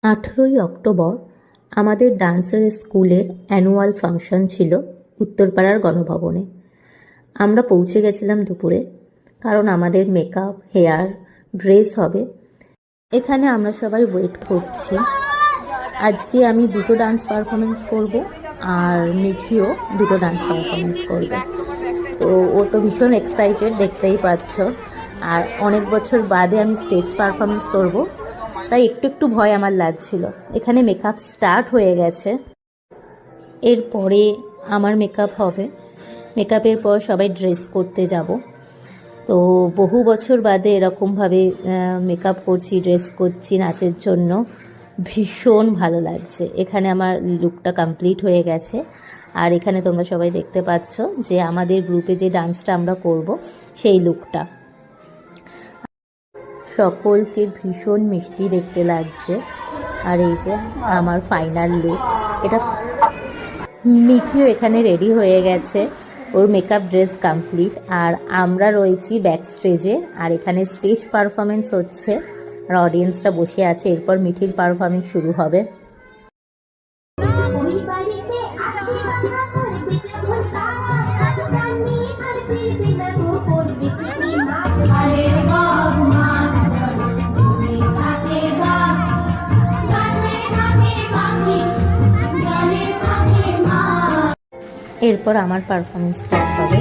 18ই October আমাদের ডান্সের স্কুলের অ্যানুয়াল ফাংশন ছিল উত্তরপাড়ার গণভবনে। আমরা পৌঁছে গেছিলাম দুপুরে, কারণ আমাদের মেকআপ, হেয়ার, ড্রেস হবে। এখানে আমরা সবাই ওয়েট করছি। আজকে আমি দুটো ডান্স পারফরমেন্স করব, আর মিঠিও দুটো ডান্স পারফরমেন্স করবে। তো ও তো ভীষণ এক্সাইটেড, দেখতেই পাচ্ছ। আর অনেক বছর বাদে আমি স্টেজ পারফরমেন্স করব, তাই একটু একটু ভয় আমার লাগছিল। এখানে মেকআপ স্টার্ট হয়ে গেছে, এরপরে আমার মেকআপ হবে। মেকআপের পর সবাই ড্রেস করতে যাব। তো বহু বছর বাদে এরকমভাবে মেকআপ করছি, ড্রেস করছি নাচের জন্য। ভীষণ ভালো লাগছে। এখানে আমার লুকটা কমপ্লিট হয়ে গেছে, আর এখানে তোমরা সবাই দেখতে পাচ্ছ যে আমাদের গ্রুপে যে ডান্সটা আমরা করব সেই লুকটা। সকলকে ভীষণ মিষ্টি দেখতে লাগছে। আর এই যে আমার ফাইনাল লুক, এটা। মিঠিও এখানে রেডি হয়ে গেছে, ওর মেকআপ ড্রেস কমপ্লিট। আর আমরা রয়েছি ব্যাক স্টেজে, আর এখানে স্টেজ পারফরমেন্স হচ্ছে, আর অডিয়েন্সরা বসে আছে। এরপর মিঠির পারফরমেন্স শুরু হবে। এরপর আমার পারফরমেন্স স্টার্ট হবে।